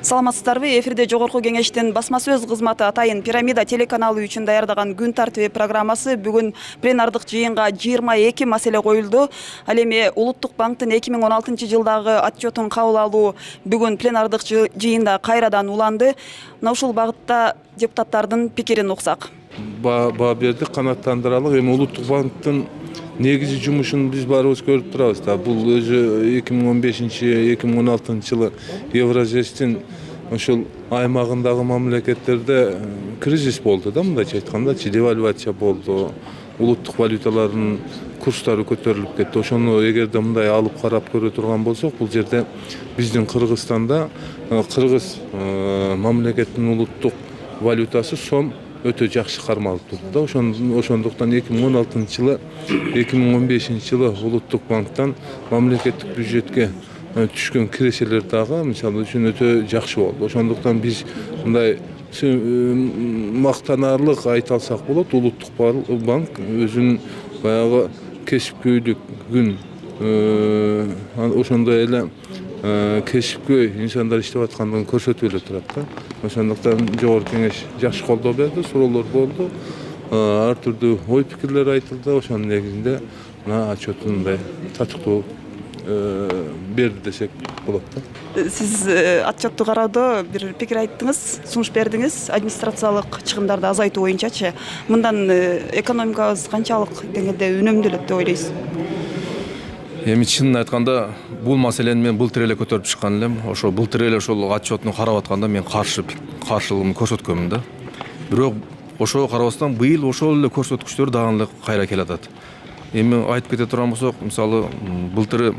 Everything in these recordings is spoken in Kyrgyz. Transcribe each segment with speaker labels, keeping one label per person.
Speaker 1: Саламатсыздарбы? Эфирде Жогорку Кеңештин басма сөз кызматы атайын Пирамида телеканалы үчүн даярдаган күн тартиби программасы бүгүн пленардык жыйынга 22 маселе коюлду. Ал эми Улуттук банктын 2016 жылдагы отчетун кабыл алуу бүгүн пленардык жыйында кайрадан уланды. Мына ушул багытта депутаттардын пикирин уксак.
Speaker 2: Баа бердик, канааттандыралык. Эми Улуттук банктын негизи жумушун биз баарыбыз көрүп турабыз да. Бул өзү 2015-2016 жылы Евразестин ошол аймагындагы мамлекеттерде кризис болду да, мындайча айткандачы, девальвация болду. Улуттук валюталардын курстары көтөрүлүп кетти. Ошону эгерде мындай алып карап көрө турган болсок, бул жерде биздин Кыргызстанда кыргыз мамлекеттин улуттук валютасы сом өтө жакшы кармалып турду да. Ошондуктан 2016 жылы 2015 жылы Улуттук банктан мамлекеттик бюджетке түшкөн киреселер дагы мисалы үчүн өтө жакшы болду. Ошондуктан биз мындай мактанаарлык айта алсак болот. Улуттук банк өзүнүн баягы кесипкөйлүгүн ошондой эле кесипкөй инсандар иштеп аткандыгын көрсөтүп эле турат да. Ошондуктан Жогорку Кеңеш жакшы колдоо берди, суроолор болду. Ар түрдүү ой пикирлер айтылды. Ошонун негизинде мына отчеттун мындай татыктуу берди десек болот да.
Speaker 1: Сиз отчетту кароодо бир пикир айттыңыз, сунуш бердиңиз. Администрациялык чыгымдарды азайтуу боюнчачы. Мындан экономикабыз канчалык деңгээлде үнөмдөлөт деп ойлойсуз?
Speaker 3: Эми чынын айтканда бул маселени мен былтыр эле көтөрүп чыккан элем. Ошо былтыр эле ошол отчетну карап атканда мен каршылыгымды көрсөткөнмүн да. Бирок ошого карабастан быйыл ошол эле көрсөткүчтөр дагы эле кайра келатат. Эми айтып кете турган болсок, мисалы былтыр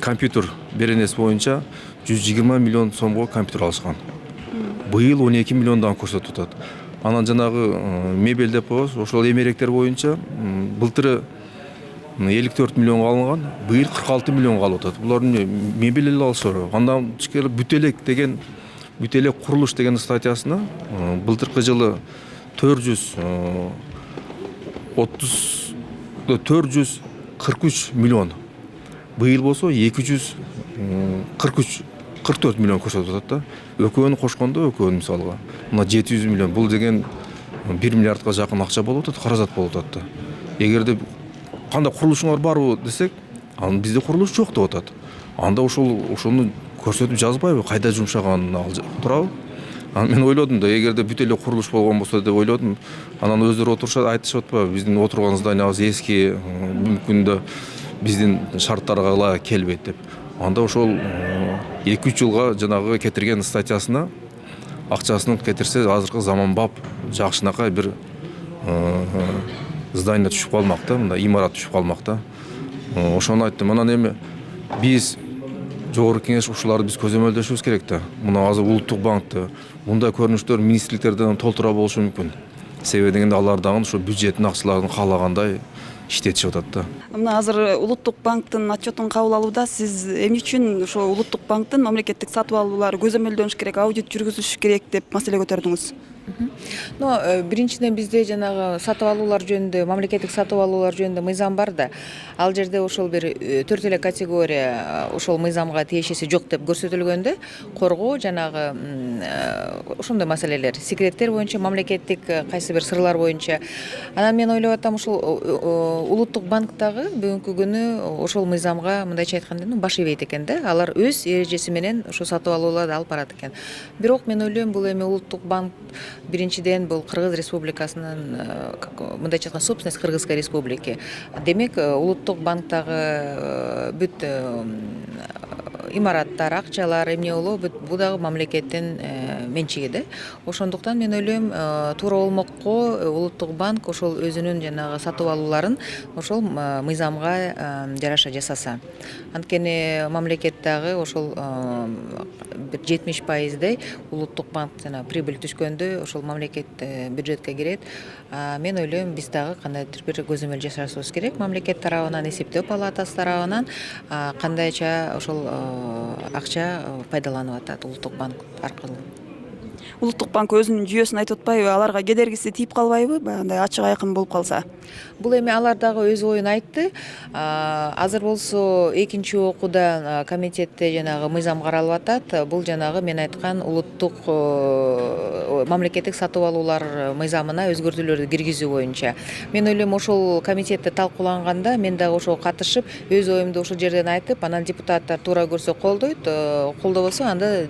Speaker 3: компьютер беренеси боюнча 120 миллион сомго компьютер алышкан. Быйыл 12 миллиондан көрсөтүп атат. Анан жанагы мебель деп коебуз, ошол эмеректер боюнча былтыр 54 миллионга алынган, быйыл 46 миллионга алып атат. Булардын мебель эле алышыр. Андан тышкары бүтелек курулуш деген статьясына былтыркы жылы 443 миллион. Быйыл болсо 244 миллион көрсөтүп атат да. Экөөнү кошкондо мисалга мына 700 миллион. Бул деген 1 миллиардка жакын акча болуп атат, каражат болуп атат да. Эгерде кандай курулушуңар барбы десек, анын бизде курулуш жок деп атат. Анда ошону көрсөтүп жазбайбы, кайда жумшаганын турабы? Анан мен ойлодум да, эгерде бүт эле курулуш болгон болсо деп ойлодум. Анан өздөрү отурушат, айтышып атпайбы, биздин отурган зданиябыз эски, мүмкүн да биздин шарттарга ылайык келбейт деп. Анда ошол 2-3 жылга жанагы кетирген статьясына акчасын кетирсе, азыркы заманбап жакшынакай бир здание түшүп калмак да, мындай имарат түшүп калмак да. Ошону айттым. Анан эми биз Жогорку Кеңеш ушуларды биз көзөмөлдөшүбүз керек да. Мына азыр Улуттук банкты мындай көрүнүштөр министрликтерден толтура болушу мүмкүн. Себеби дегенде алар дагы ошо бюджеттин акчаларын каалагандай иштетишип атат да.
Speaker 1: Мына азыр Улуттук банктын отчетун кабыл алууда сиз эмне үчүн ошо Улуттук банктын мамлекеттик сатып алуулары көзөмөлдөнүш керек, аудит жүргүзүлүш керек деп маселе көтөрдүңүз?
Speaker 4: Биринчиден бизде жанагы сатып алуулар жөнүндө, мамлекеттик сатып алуулар жөнүндө мыйзам бар да. Ал жерде ошол бир 4 эле категория ошол мыйзамга тиешеси жок деп көрсөтүлгөндө, коргоо жанагы ошондой маселелер, секреттер боюнча, мамлекеттик кайсы бир сырлар боюнча. Анан мен ойлоп атам, ушул Улуттук банктагы бүгүнкү күнү ошол мыйзамга мындайча айтканда баш ийбейт экен да. Алар өз эрежеси менен ошо сатып алууларды алып барат экен. Бирок мен ойлойм, бул эми Улуттук банк биринчиден бул Кыргыз Республикасынын мындайча айтканда собственность Кыргызской Республики. Демек, Улуттук банктагы бүт имараттар, акчалар эмне болобу, бул дагы мамлекеттин менчиги да. Ошондуктан мен ойлойм, туура болмокко Улуттук банк ошол өзүнүн жанагы сатып алууларын ошол мыйзамга жараша жасаса. Анткени мамлекет дагы ошол бир 70%-дей Улуттук банк жана прибыль түшкөндө ошол мамлекет бюджетке кирет. Мен ойлойм, биз дагы кандайдыр бир көзөмөл жасашыбыз керек. Мамлекет тарабынан, эсептөө палатасы тарабынан кандайча ошол акча пайдаланып атат Улуттук банк аркылуу.
Speaker 1: Улуттук банк өзүнүн жүйөсүн айтып атпайбы, аларга кедергиси тийип калбайбы, баягындай ачык айкын болуп калса?
Speaker 4: Бул эми алар дагы өз оюн айтты. Азыр болсо экинчи окууда комитетте жанагы мыйзам каралып атат. Бул жанагы мен айткан улуттук мамлекеттик сатып алуулар мыйзамына өзгөртүүлөрдү киргизүү боюнча. Мен ойлойм ошол комитетте талкууланганда мен дагы ошого катышып, өз оюмду ошол жерден айтып, анан депутаттар туура көрсө колдойт, колдобосо анда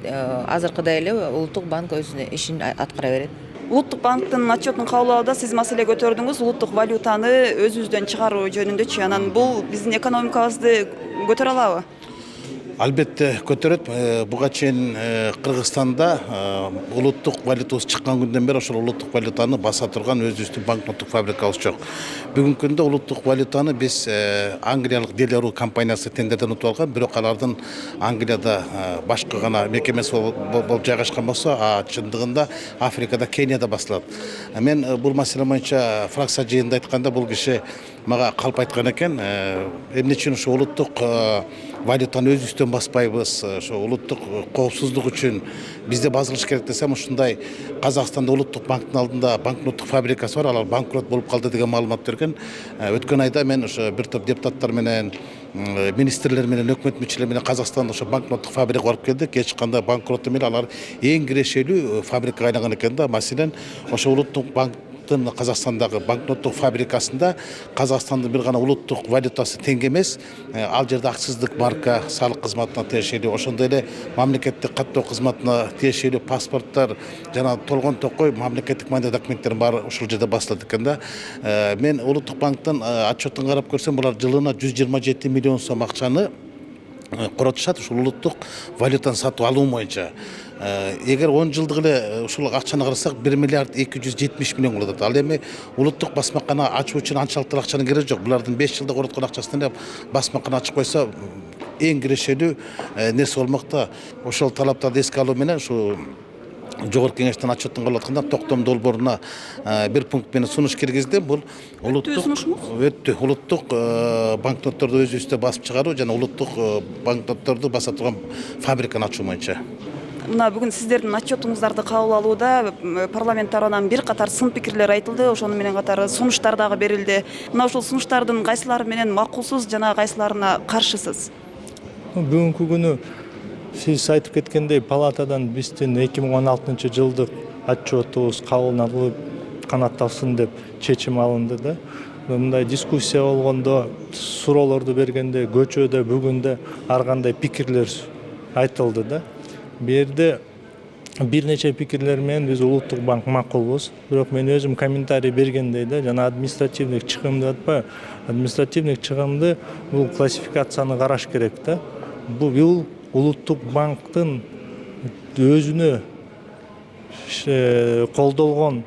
Speaker 4: азыркыдай эле улуттук банк өзүнүн ишин аткара берет.
Speaker 1: Улуттук банктын отчетун кабыл алууда сиз маселе көтөрдүңүз, улуттук валютаны өзүбүздөн чыгаруу жөнүндөчү. Анан бул биздин экономикабызды көтөрө алабы?
Speaker 5: Албетте көтөрөт. Буга чейин Кыргызстанда улуттук валютабыз чыккан күндөн бери ошол улуттук валютаны баса турган өзүбүздүн банкноттук фабрикабыз жок. Бүгүнкү күндө улуттук валютаны биз Англиялык Деляру компаниясы тендерден утуп алган, бирок алардын Англияда башка гана мекемеси болуп жайгашкан болсо, чындыгында Африкада, Кенияда басылат. Мен бул маселе боюнча фракция жыйынында айтканда бул киши мага калп айткан экен. Эмне үчүн ошо улуттук валютаны өзүбүздөн баспайбыз, ошо улуттук коопсуздук үчүн бизде базылыш керек десем, ушундай Казакстанда улуттук банктын алдында банкноттук фабрикасы бар, алар банкрот болуп калды деген маалымат берген. Өткөн айда мен ошо бир топ депутаттар менен, министрлер менен, өкмөт мүчөлөрү менен Казакстанда ошо банкноттук фабрика барып келдик. Кеч кандай банкрот эмес, алар эң кирешелүү фабрикага айланган экен да. Маселен, ошо улуттук банктын Казакстандагы банкноттук фабрикасында Казакстандын бир гана улуттук валютасы тең эмес, ал жерде акциздик марка, салык кызматына тиешелүү, ошондой эле мамлекеттик каттоо кызматына тиешелүү паспорттор, жана толгон токой мамлекеттик маңдайдагы документтердин баары ошол жерде басылат экен да. Мен улуттук банктын отчетун карап көрсөм, булар жылына 127 миллион сом акчаны коротушат ушул улуттук валютаны сатып алуу боюнча. Эгер 10 жылдык эле ушул акчаны карасак 1 миллиард 270 миллион болот. Ал эми улуттук басмакана ачуу үчүн анчалык акчанын кереги жок. Булардын 5 жылда короткон акчасын эле басмакана ачып койсо эң кирешелүү нерсе болмокто. Ошол талаптарды эске алуу менен ушу Жогорку кеңештин отчетун кабыл атканда токтом долбооруна бир пункт менен сунуш киргизди. Бул улуттук банкнотторду өзүбүздө басып чыгаруу жана улуттук банкнотторду баса турган фабриканы ачуу боюнча.
Speaker 1: Мына бүгүн сиздердин отчетуңуздарды кабыл алууда парламент тарабынан бир катар сын пикирлер айтылды, ошону менен катары сунуштар дагы берилди. Мына ушул сунуштардын кайсылары менен макулсуз жана кайсыларына каршысыз?
Speaker 6: Бүгүнкү күнү сиз айтып кеткендей, палатадан биздин 2016 жылдык отчетубуз кабыл алынып канатталсын деп чечим алынды да. Мындай дискуссия болгондо, суроолорду бергенде, көчөдө, бүгүндө ар кандай пикирлер айтылды да. Бу жерде бир нече пикирлер менен биз улуттук банк макулбуз. Бирок мен өзүм комментарий бергендей да, жана административдик чыгым деп атпайбы? Административдик чыгымды бул классификацияны караш керек да. Бул улуттук банктын өзүнө колдолгон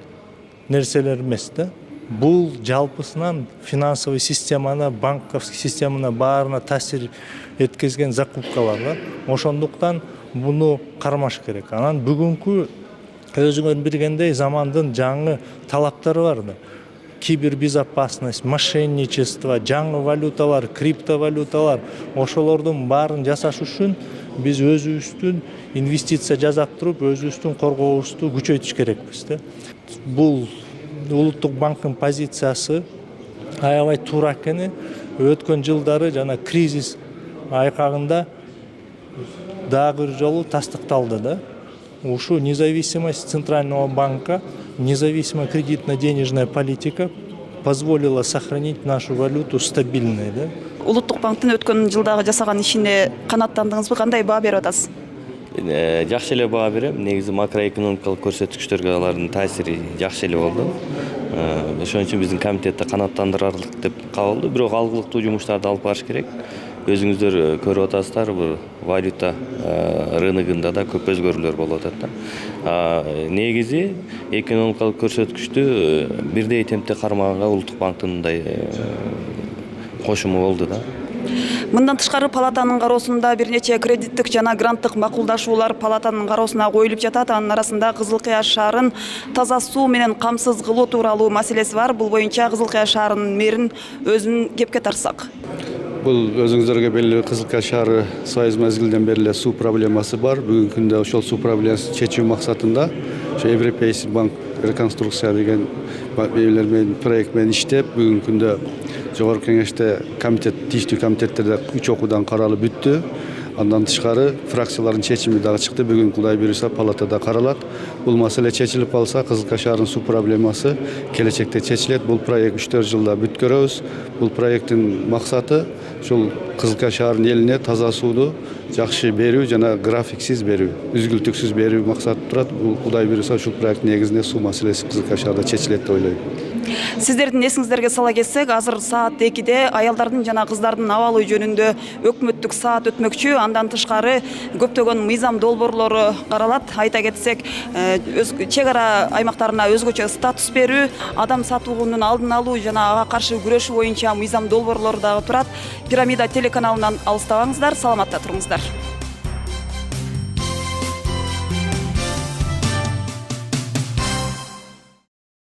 Speaker 6: нерселер эмес да. Бул жалпысынан финансовый системаны, банковский системаны баарына таасир эткизген закупкалар да. Ошондуктан буну кармаш керек. Анан бүгүнкү өзүңөр билгендей замандын жаңы талаптары бар да. Кибербезопасность, мошенничество, жаңы валюталар, криптовалюталар, ошолордун баарын жасаш үчүн биз өзүбүздүн инвестиция жасап туруп, өзүбүздүн коргообузду күчөйтүш керекпиз да. Бул улуттук банктын позициясы аябай туура экени өткөн жылдары жана кризис айкагында дагы бир жолу тастыкталды да. Ушу независимость Центрального банка, независимая кредитно-денежная политика позволила сохранить нашу валюту стабильной. Да?
Speaker 1: Улуттук банктын өткөн жылдагы жасаган ишине канааттандыңызбы? Кандай баа берип атасыз?
Speaker 7: Жакшы эле баа берем. Негизи макроэкономикалык көрсөткүчтөргө алардын таасири жакшы эле болду. Ошон үчүн биздин комитетте канааттандырарлык деп кабыл алды. Бирок алгылыктуу жумуштарды алып барыш керек. Өзүңүздөр көрүп атасыздар, бул валюта рыногунда да көп өзгөрүүлөр болуп атат да. Негизи экономикалык көрсөткүчтү бирдей темпте кармаганга улуттук банктын мындай кошуму болду да.
Speaker 1: Мындан тышкары палатанын кароосунда бир нече кредиттик жана гранттык макулдашуулар палатанын кароосуна коюлуп жатат. Анын арасында Кызыл Кыя шаарын таза суу менен камсыз кылуу тууралуу маселеси бар. Бул боюнча Кызыл Кыя шаарынын мэрин өзүн кепке тартсак.
Speaker 8: Бул өзүңүздөргө белгилүү Кызыл Кыя шаары союз мезгилден бери эле суу проблемасы бар. Бүгүнкү күндө ошол суу проблемасын чечүү максатында ошо европейский банк реконструкция деген эмелер менен проект менен иштеп бүгүнкү күндө жогорку кеңеште тийиштүү комитеттерде 3 окуудан каралып бүттү. Андан тышкары фракциялардын чечими дагы чыкты. Бүгүн Кудай буюрса палатада каралат. Бул маселе чечилип калса, Кызылка шаарынын суу проблемасы келечекте чечилет. Бул проект 3-4 жылда бүткөрөбүз. Бул проекттин максаты ушул Кызылка шаарынын элине таза сууну жакшы берүү жана графиксиз берүү, үзгүлтүксүз берүү максаты турат. Бул Кудай буюрса ушул проекттин негизинде суу маселеси Кызылка шаарда чечилет деп ойлойм.
Speaker 1: Сиздердин эсиңиздерге сала кетсек, азыр саат 2-де аялдардын жана кыздардын абалы жөнүндө өкмөттүк саат өтмөкчү. Андан тышкары көптөгөн мыйзам долбоорлору каралат. Айта кетсек, чек ара аймактарына өзгөчө статус берүү, адам сатылуунун алдын алуу жана ага каршы күрөшүү боюнча мыйзам долбоорлору дагы турат. Пирамида телеканалынан алыстабаңыздар, саламатта туруңуздар.